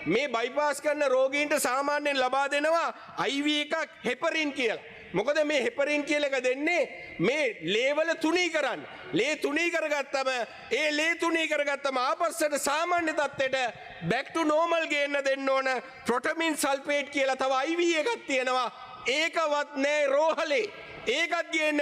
මේ බයිපාස් කරන රෝගීන්ට සාමාන්‍යයෙන් ලබා දෙනවා IV එකක් හෙපරින් කියලා. මොකද මේ හෙපරින් කියලා එක දෙන්නේ මේ ලේවල තුනී කරන්න. ලේ තුනී කරගත්තම ඒ ලේ තුනී කරගත්තම ආපස්සට සාමාන්‍ය තත්ත්වයට back to normal ගේන්න දෙන්න ඕන ප්‍රොටමින් සල්ෆේට් කියලා තව IV එකක් තියෙනවා. ඒකවත් නෑ රෝහලේ. ඒකත් ගේන්න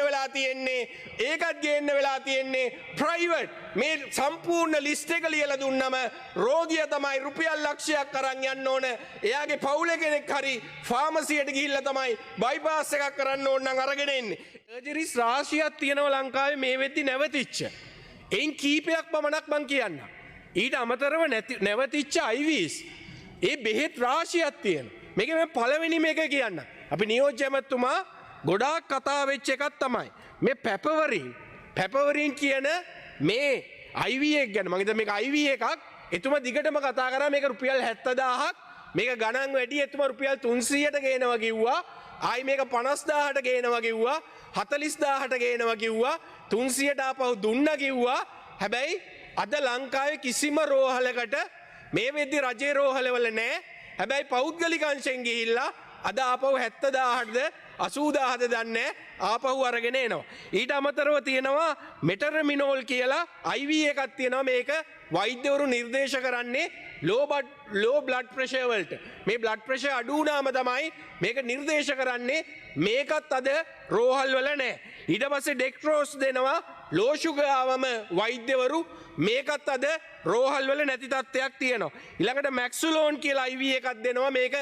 වෙලා තියෙන්නේ ප්‍රයිවට්. මේ සම්පූර්ණ ලිස්ට් එක ලියලා දුන්නම රෝගියා තමයි රුපියල් ලක්ෂයක් අරන් යන්න ඕන. එයාගේ පවුලේ කෙනෙක් හරි ෆාමසියට ගිහිල්ලා තමයි බයිපාස් එකක් කරන්න ඕන නම් අරගෙන එන්නේ. සර්ජරිස් රාශියක් තියෙනවා ලංකාවේ මේ වෙද්දි නැවතිච්ච. එයින් කීපයක් පමණක් මං කියන්නම්. ඊට අමතරව නැවතිච්ච IVs. ඒ බෙහෙත් රාශියක් තියෙනවා. මේකේ මම පළවෙනි මේක කියන්නම්. අපි නියෝජ්‍ය ඇමතුමා ගොඩාක් කතා වෙච්ච එකක් තමයි මේ පැපවරින් කියන මේ IV එක ගැන. මම හිතුවා මේක IV එකක්. එතුමා දිගටම කතා කරා මේක රුපියල් 70000ක්. මේක ගණන් වැඩි. එතුමා රුපියල් 300ට ගේනවා කිව්වා. ආයි මේක 50000ට ගේනවා කිව්වා. 40000ට ගේනවා කිව්වා. 300ට ආපහු දුන්නා කිව්වා. හැබැයි අද ලංකාවේ කිසිම රෝහලකට මේ වෙද්දි රජේ රෝහලවල නැහැ. හැබැයි පෞද්ගලික අංශෙන් ගිහිල්ලා අද ආපහු 70000ටද 80000ද දන්නේ ආපහු අරගෙන එනවා. ඊට අමතරව තියෙනවා මෙටරමිනෝල් කියලා IV එකක් තියෙනවා. මේක වෛද්‍යවරු නිර්දේශ කරන්නේ ලෝ බ්ලඩ් ප්‍රෙෂර් වලට. මේ බ්ලඩ් ප්‍රෙෂර් අඩු වුණාම තමයි මේක නිර්දේශ කරන්නේ. මේකත් අද රෝහල් වල නැහැ. ඊට පස්සේ ඩෙක්ට්‍රෝස් දෙනවා ලෝ ෂුගර් ආවම වෛද්‍යවරු. මේකත් අද රෝහල් වල නැති තත්ත්වයක් තියෙනවා. ඊළඟට මැක්සුලෝන් කියලා IV එකක් දෙනවා. මේක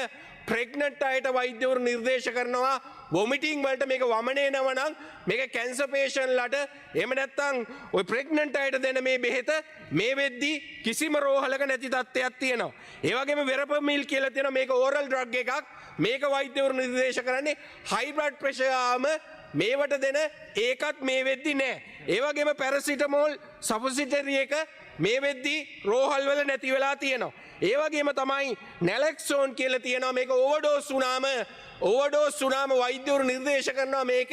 ප්‍රෙග්නන්ට් අයට වෛද්‍යවරු නිර්දේශ කරනවා වොමිටිං වලට. මේක වමනේ නවනම් මේක කැන්සර් පේෂන්ට්ලාට එහෙම නැත්නම් ওই ප්‍රෙග්නන්ට් අයට දෙන මේ බෙහෙත මේ වෙද්දි කිසිම රෝහලක නැති තත්ත්වයක් තියෙනවා. ඒ වගේම වෙරපමිල් කියලා තියෙනවා. මේක ඕරල් ඩ්‍රග් එකක්. මේක වෛද්‍යවරු නිර්දේශ කරන්නේ හයි බ්ලඩ් ප්‍රෙෂර් ආම මේවට දෙන. ඒකත් මේ වෙද්දි නෑ. ඒ වගේම පැරසිටමෝල් සපොසිටරි එක මේ වෙද්දි රෝහල් වල නැති වෙලා තියෙනවා. ඒ වගේම තමයි නැලෙක්සෝන් කියලා තියෙනවා. මේක ඕවර්ඩෝස් වුණාම වෛද්‍යවරු නිර්දේශ කරනවා මේක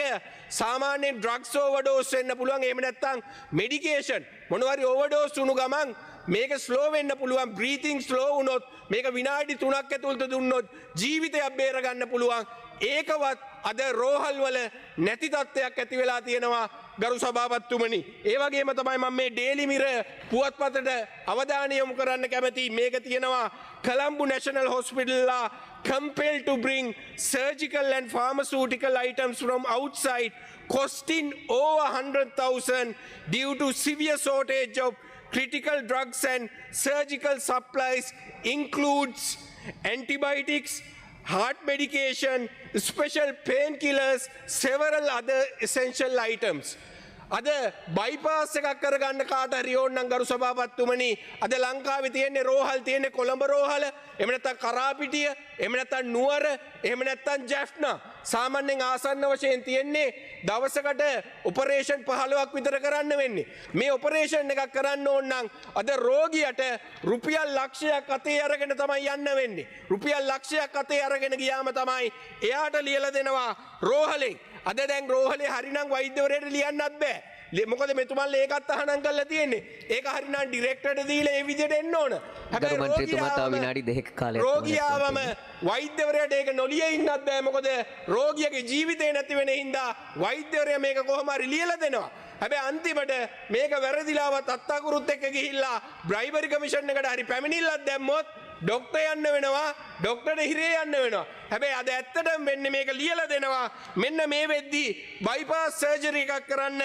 සාමාන්‍යයෙන් ඩ්‍රග්ස් ඕවර්ඩෝස් වෙන්න පුළුවන්. එහෙම නැත්නම් මෙඩිකේෂන් මොනවා හරි ඕවර්ඩෝස් වුණු ගමන් මේක ස්ලෝ වෙන්න පුළුවන්. බ්‍රීතිං ස්ලෝ වුණොත් මේක විනාඩි 3ක් ඇතුළත දුන්නොත් ජීවිතයක් බේර ගන්න පුළුවන්. ඒකවත් අද රෝහල් වල නැති තත්ත්වයක් ඇති වෙලා තියෙනවා ගරු සභාපතිතුමනි. ඒ වගේම තමයි මම මේ ඩේලි මිරර් පුවත්පතට අවධානය යොමු කරන්න කැමති. මේක තියෙනවා Colombo National Hospital compelled to bring surgical and pharmaceutical items from outside costing over 100,000 due to severe shortage of critical drugs and surgical supplies includes antibiotics, heart medication, special painkillers, several other essential items. අද bypass එකක් කරගන්න කාට හරි ඕන නම් ගරු සභාපතිතුමනි අද ලංකාවේ තියෙන රෝහල් තියෙන්නේ කොළඹ රෝහල, එහෙම නැත්නම් කරාපිටිය, එහෙම නැත්නම් නුවර, එහෙම නැත්නම් ජැෆ්නා. සාමාන්‍යයෙන් ආසන්න වශයෙන් තියෙන්නේ දවසකට ඔපරේෂන් 15ක් විතර කරන්න වෙන්නේ. මේ ඔපරේෂන් එකක් කරන්න ඕන නම් අද රෝගියට රුපියල් ලක්ෂයක් අතේ අරගෙන තමයි යන්න වෙන්නේ. රුපියල් ලක්ෂයක් අතේ අරගෙන ගියාම තමයි එයාට ලියලා දෙනවා රෝහලෙන්. අද දැන් රෝහලේ හරිනම් වෛද්‍යවරයාට ලියන්නත් බෑ. මොකද මෙතුමන්ලා ඒකත් අහනම් කරලා තියෙන්නේ. ඒක හරිනම් ඩිරෙක්ටර්ට දීලා ඒ විදිහට එන්න ඕන. හැබැයි මන්ත්‍රීතුමා තව විනාඩි 2ක කාලයක් රෝගියාවම වෛද්‍යවරයාට ඒක නොලිය ඉන්නත් බෑ. මොකද රෝගියාගේ ජීවිතේ නැති වෙන හින්දා වෛද්‍යවරයා මේක කොහොම හරි ලියලා දෙනවා. හැබැයි අන්තිමට මේක වැරදිලාවත් අත්අකුරුත් එක්ක ගිහිල්ලා බ්‍රයිබරි කමිෂන් එකට හරි පැමිණිල්ලක් දැම්මොත් ඩොක්ටර් යන්න වෙනවා. ඩොක්ටර්ට හිරේ යන්න වෙනවා. හැබැයි අද ඇත්තටම වෙන්නේ මේක ලියලා දෙනවා. මෙන්න මේ වෙද්දි බයිපාස් සර්ජරි එකක් කරන්න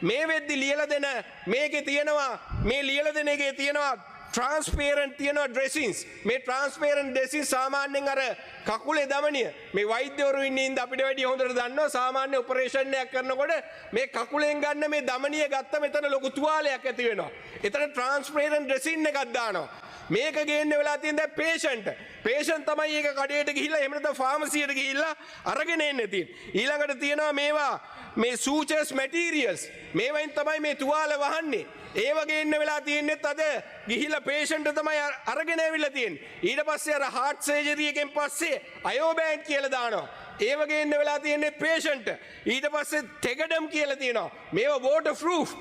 මේ වෙද්දි ලියලා දෙන මේකේ තියෙනවා මේ ලියලා දෙන එකේ තියෙනවා ට්‍රාන්ස්පේරන්ට් තියෙනවා ඩ්‍රෙසින්ස්. මේ ට්‍රාන්ස්පේරන්ට් ඩ්‍රෙසින් සාමාන්‍යයෙන් අර කකුලේ දමනිය මේ වෛද්‍යවරු ඉන්නේ ඉඳ අපිට වැඩි හොඳට දන්නවා. සාමාන්‍ය ඔපරේෂන් එකක් කරනකොට මේ කකුලෙන් ගන්න මේ දමනිය ගත්ත මෙතන ලොකු තුවාලයක් ඇති වෙනවා. එතන ට්‍රාන්ස්පේරන්ට් ඩ්‍රෙසින් එකක් දානවා. මේක ගේන්න වෙලා තියෙන දැන් පේෂන්ට් තමයි ඒක කඩේට ගිහිල්ලා එහෙම නැත්නම් ෆාමසියට ගිහිල්ලා අරගෙන එන්නේ තියෙන්නේ. ඊළඟට තියෙනවා මේවා මේ සූචර්ස් මැටීරියල්ස් මේවෙන් තමයි මේ තුවාල වහන්නේ. ඒ වගේ ඉන්න වෙලා තියෙන්නේත් අද ගිහිල්ලා පේෂන්ට් තමයි අරගෙන ඇවිල්ලා තියෙන්නේ. ඊට පස්සේ අර හાર્ට් සර්ජරි එකෙන් පස්සේ අයෝ බෑන්ඩ් කියලා දානවා. ඒවගේ එන්න වෙලා තියෙන්නේ පේෂන්ට්. ඊට පස්සේ තෙගඩම් කියලා තියෙනවා. මේවා වෝටර් ප්‍රූෆ්.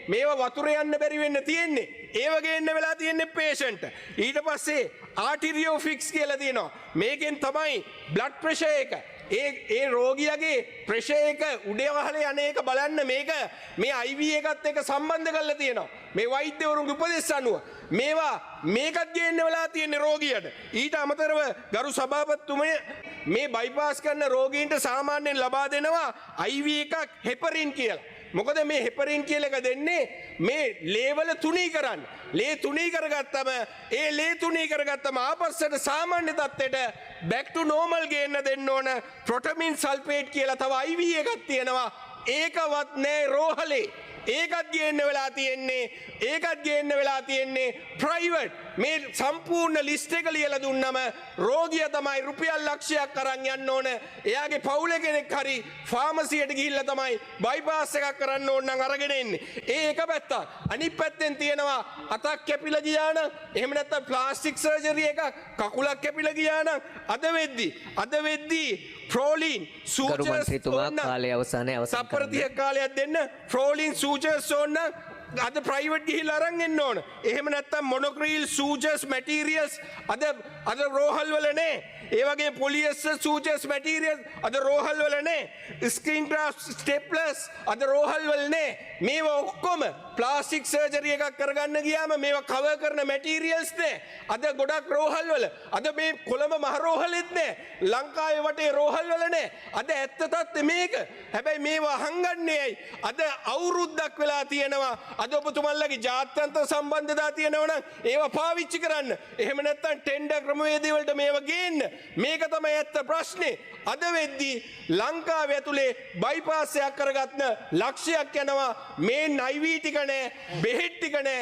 මේවා වතුර යන්න බැරි වෙන්න තියෙන්නේ. ඒවගේ එන්න වෙලා තියෙන්නේ පේෂන්ට්. ඊට පස්සේ ආටිරියෝ ෆික්ස් කියලා තියෙනවා. මේකෙන් තමයි බ්ලඩ් ප්‍රෙෂර් එක ඒ රෝගියගේ ප්‍රෙෂර් එක උඩේ වහලේ අනේක බලන්න මේක මේ IV එකත් එක්ක සම්බන්ධ කරලා තියෙනවා. මේ වෛද්‍යවරුන්ගේ උපදෙස් අනුව මේවා මේකත් ගේන්න වෙලා තියෙන්නේ රෝගියට. ඊට අමතරව ගරු සභාපතිතුමනි මේ බයිපාස් කරන රෝගීන්ට සාමාන්‍යයෙන් ලබා දෙනවා IV එකක් හෙපරින් කියලා. මොකද මේ හෙපරින් කියලා එක දෙන්නේ මේ ලේවල තුනී කරන්න. ලේ තුනී කරගත්තම ඒ ලේ තුනී කරගත්තම ආපස්සට සාමාන්‍ය තත්ත්වයට back to normal ගේන්න දෙන්න ඕන ප්‍රොටමින් සල්ෆේට් කියලා තව IV එකක් තියෙනවා. ඒකවත් නෑ රෝහලේ. ඒකත් ගේන්න වෙලා තියෙන්නේ ප්‍රයිවට්. මේ සම්පූර්ණ ලිස්ට් එක ලියලා දුන්නම රෝගියා තමයි රුපියල් ලක්ෂයක් අරන් යන්න ඕන. එයාගේ පවුලේ කෙනෙක් හරි ෆාමසියට ගිහිල්ලා තමයි බයිපාස් එකක් කරන්න ඕන නම් අරගෙන එන්නේ. ඒ එක පැත්තක්. අනිත් පැත්තෙන් තියෙනවා අතක් කැපිලා ගියා නම් එහෙම නැත්නම් ප්ලාස්ටික් සර්ජරි එකක් කකුලක් කැපිලා ගියා නම් අද වෙද්දී ප්‍රෝලින් සූචර්ස් කාලය අවසානයේ අවසන් තප්පර 30ක් කාලයක් දෙන්න ප්‍රෝලින් සූචර්ස් ඕන අද ප්‍රයිවට් ගිහිල්ලා අරන් එන්න ඕන. එහෙම නැත්නම් මොනොක්‍රීල් සූචර්ස් මැටීරියල්ස් අද රෝහල් වල නැහැ. ඒ වගේ පොලියස්ටර් සූචර්ස් මැටීරියල්ස් අද රෝහල් වල නැහැ. ස්ක්‍රීන් ක්‍රාෆ්ට් ස්ටෙප්ලර්ස් අද රෝහල් වල නැහැ. මේවා ඔක්කොම ප්ලාස්ටික් සර්ජරි එකක් කරගන්න ගියාම මේවා කවර් කරන මැටීරියල්ස් නැහැ. අද ගොඩක් රෝහල් වල අද මේ කොළඹ මහ රෝහලෙත් නැහැ. ලංකාවේ වටේ රෝහල් වල නැහැ. අද ඇත්ත තත්ත්වය මේක. හැබැයි මේවා හංගන්නේ ඇයි? අද අවුරුද්දක් වෙලා තියෙනවා. අද ඔබතුමන්ලගේ ජාත්‍යන්තර සම්බන්ධතා තියෙනවා නම් ඒවා පාවිච්චි කරන්න. එහෙම නැත්නම් ටෙන්ඩර් ක්‍රමවේදී වලට මේවා ගේන්න. මේක තමයි ඇත්ත ප්‍රශ්නේ. අද වෙද්දී ලංකාව ඇතුලේ බයිපාස් එකක් කරගත්න ලක්ෂයක් යනවා. මේ IV ටික නැහැ, බෙහෙත් ටික නැහැ.